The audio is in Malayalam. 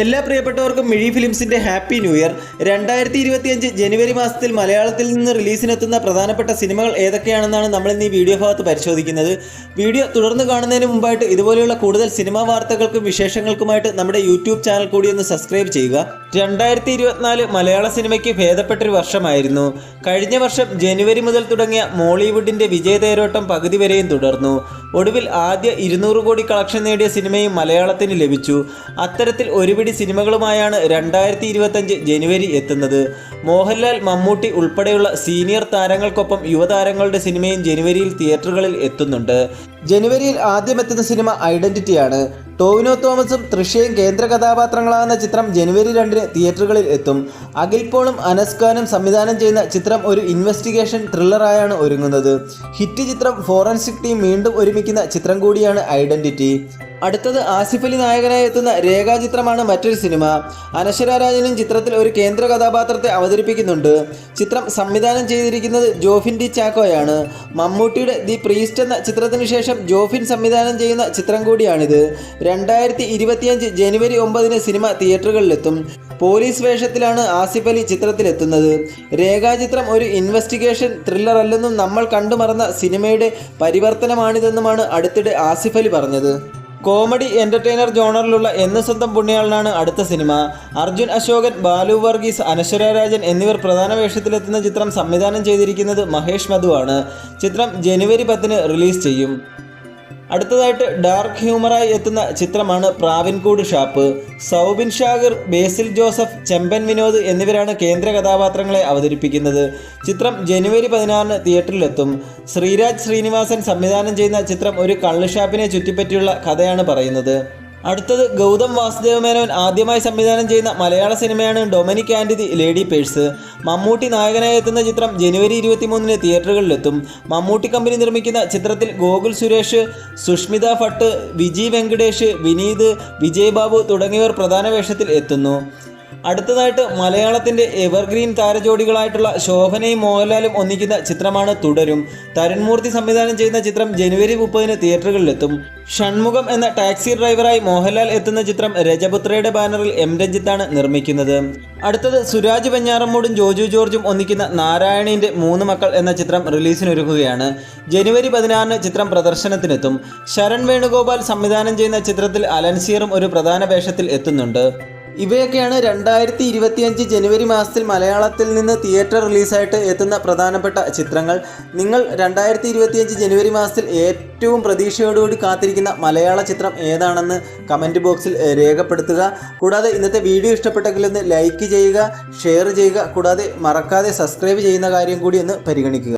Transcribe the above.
എല്ലാ പ്രിയപ്പെട്ടവർക്കും മിഴി ഫിലിംസിന്റെ ഹാപ്പി ന്യൂ ഇയർ. 2025 ജനുവരി മാസത്തിൽ മലയാളത്തിൽ നിന്ന് റിലീസിനെത്തുന്ന പ്രധാനപ്പെട്ട സിനിമകൾ ഏതൊക്കെയാണെന്നാണ് നമ്മൾ ഇന്ന് ഈ വീഡിയോ ഭാഗത്ത് പരിശോധിക്കുന്നത്. വീഡിയോ തുടർന്ന് കാണുന്നതിന് മുമ്പായിട്ട് ഇതുപോലെയുള്ള കൂടുതൽ സിനിമാ വാർത്തകൾക്കും വിശേഷങ്ങൾക്കുമായിട്ട് നമ്മുടെ യൂട്യൂബ് ചാനൽ കൂടി ഒന്ന് സബ്സ്ക്രൈബ് ചെയ്യുക. 2024 മലയാള സിനിമയ്ക്ക് ഭേദപ്പെട്ടൊരു വർഷമായിരുന്നു. കഴിഞ്ഞ വർഷം ജനുവരി മുതൽ തുടങ്ങിയ മോളിവുഡിന്റെ വിജയതേരോട്ടം പകുതി വരെയും തുടർന്നു. ഒടുവിൽ ആദ്യ 200 കോടി കളക്ഷൻ നേടിയ സിനിമയും മലയാളത്തിന് ലഭിച്ചു. അത്തരത്തിൽ ഒരുപിടി സിനിമകളുമായാണ് 2025 ജനുവരി എത്തുന്നത്. മോഹൻലാൽ, മമ്മൂട്ടി ഉൾപ്പെടെയുള്ള സീനിയർ താരങ്ങൾക്കൊപ്പം യുവതാരങ്ങളുടെ സിനിമയും ജനുവരിയിൽ തിയേറ്ററുകളിൽ എത്തുന്നുണ്ട്. ജനുവരിയിൽ ആദ്യം എത്തുന്ന സിനിമ ഐഡന്റിറ്റിയാണ്. ടോവിനോ തോമസും തൃഷയും കേന്ദ്ര കഥാപാത്രങ്ങളാകുന്ന ചിത്രം ജനുവരി 2-ന് തിയേറ്ററുകളിൽ എത്തും. അഖിൽ പോളും അനസ് ഖാനും സംവിധാനം ചെയ്യുന്ന ചിത്രം ഒരു ഇൻവെസ്റ്റിഗേഷൻ ത്രില്ലറായാണ് ഒരുങ്ങുന്നത്. ഹിറ്റ് ചിത്രം ഫോറൻസിക് ടീം വീണ്ടും ഒരുമിക്കുന്ന ചിത്രം കൂടിയാണ് ഐഡന്റിറ്റി. അടുത്തത് ആസിഫ് അലി നായകനായി എത്തുന്ന രേഖാചിത്രമാണ് മറ്റൊരു സിനിമ. അനശ്വര രാജനും ചിത്രത്തിൽ ഒരു കേന്ദ്ര കഥാപാത്രത്തെ അവതരിപ്പിക്കുന്നുണ്ട്. ചിത്രം സംവിധാനം ചെയ്തിരിക്കുന്നത് ജോഫിൻ ഡി ചാക്കോയാണ്. മമ്മൂട്ടിയുടെ ദി പ്രീസ്റ്റ് എന്ന ചിത്രത്തിന് ശേഷം ജോഫിൻ സംവിധാനം ചെയ്യുന്ന ചിത്രം കൂടിയാണിത്. 2025 ജനുവരി 9-ന് സിനിമ തിയേറ്ററുകളിലെത്തും. പോലീസ് വേഷത്തിലാണ് ആസിഫ് അലി ചിത്രത്തിലെത്തുന്നത്. രേഖാചിത്രം ഒരു ഇൻവെസ്റ്റിഗേഷൻ ത്രില്ലർ അല്ലെന്നും നമ്മൾ കണ്ടുമറന്ന സിനിമയുടെ പരിവർത്തനമാണിതെന്നുമാണ് അടുത്തിടെ ആസിഫ് അലി പറഞ്ഞത്. കോമഡി എൻ്റർടൈനർ ജോണറിലുള്ള എന്ന് സ്വന്തം പുണ്യാളനാണ് അടുത്ത സിനിമ. അർജുൻ അശോകൻ, ബാലു വർഗീസ്, അനശ്വര രാജൻ എന്നിവർ പ്രധാന വേഷത്തിലെത്തുന്ന ചിത്രം സംവിധാനം ചെയ്തിരിക്കുന്നത് മഹേഷ് മധു ആണ്. ചിത്രം ജനുവരി 10-ന് റിലീസ് ചെയ്യും. അടുത്തതായിട്ട് ഡാർക്ക് ഹ്യൂമറായി എത്തുന്ന ചിത്രമാണ് പ്രാവിൻകൂട് ഷാപ്പ്. സൗബിൻ ഷാഗർ, ബേസിൽ ജോസഫ്, ചെമ്പൻ വിനോദ് എന്നിവരാണ് കേന്ദ്ര കഥാപാത്രങ്ങളെ അവതരിപ്പിക്കുന്നത്. ചിത്രം ജനുവരി 16-ന് തിയേറ്ററിലെത്തും. ശ്രീരാജ് ശ്രീനിവാസൻ സംവിധാനം ചെയ്യുന്ന ചിത്രം ഒരു കള്ളുഷാപ്പിനെ ചുറ്റിപ്പറ്റിയുള്ള കഥയാണ് പറയുന്നത്. അടുത്തത് ഗൗതം വാസുദേവ മേനോൻ ആദ്യമായി സംവിധാനം ചെയ്യുന്ന മലയാള സിനിമയാണ് Dominic and the lady purse. Mammootty നായകനായി എത്തുന്ന ചിത്രം ജനുവരി 23-ന് തിയേറ്ററുകളിലെത്തും. മമ്മൂട്ടി കമ്പനി നിർമ്മിക്കുന്ന ചിത്രത്തിൽ ഗോകുൽ സുരേഷ്, സുഷ്മിത ഭട്ട്, വിജി വെങ്കടേഷ്, വിനീത്, വിജയ് ബാബു തുടങ്ങിയവർ പ്രധാന വേഷത്തിൽ എത്തുന്നു. അടുത്തതായിട്ട് മലയാളത്തിൻ്റെ എവർഗ്രീൻ താരജോഡികളായിട്ടുള്ള ശോഭനയും മോഹൻലാലും ഒന്നിക്കുന്ന ചിത്രമാണ് തുടരും. തരുൺമൂർത്തി സംവിധാനം ചെയ്യുന്ന ചിത്രം ജനുവരി 30-ന് തിയേറ്ററുകളിലെത്തും. ഷൺമുഖം എന്ന ടാക്സി ഡ്രൈവറായി മോഹൻലാൽ എത്തുന്ന ചിത്രം രജപുത്രയുടെ ബാനറിൽ എം രഞ്ജിത്താണ് നിർമ്മിക്കുന്നത്. അടുത്തത് സുരാജ് വെഞ്ഞാറമ്മൂടും ജോജു ജോർജും ഒന്നിക്കുന്ന നാരായണീൻ്റെ 3 മക്കൾ എന്ന ചിത്രം റിലീസിനൊരുങ്ങുകയാണ്. ജനുവരി 16-ന് ചിത്രം പ്രദർശനത്തിനെത്തും. ശരൺ വേണുഗോപാൽ സംവിധാനം ചെയ്യുന്ന ചിത്രത്തിൽ അലൻസിയറും ഒരു പ്രധാന വേഷത്തിൽ എത്തുന്നുണ്ട്. ഇവയൊക്കെയാണ് 2025 ജനുവരി മാസത്തിൽ മലയാളത്തിൽ നിന്ന് തിയേറ്റർ റിലീസായിട്ട് എത്തുന്ന പ്രധാനപ്പെട്ട ചിത്രങ്ങൾ. നിങ്ങൾ 2025 ജനുവരി മാസത്തിൽ ഏറ്റവും പ്രതീക്ഷയോടുകൂടി കാത്തിരിക്കുന്ന മലയാള ചിത്രം ഏതാണെന്ന് കമൻറ്റ് ബോക്സിൽ രേഖപ്പെടുത്തുക. കൂടാതെ ഇന്നത്തെ വീഡിയോ ഇഷ്ടപ്പെട്ടെങ്കിൽ ഒന്ന് ലൈക്ക് ചെയ്യുക, ഷെയർ ചെയ്യുക. കൂടാതെ മറക്കാതെ സബ്സ്ക്രൈബ് ചെയ്യുന്ന കാര്യം കൂടി ഒന്ന് പരിഗണിക്കുക.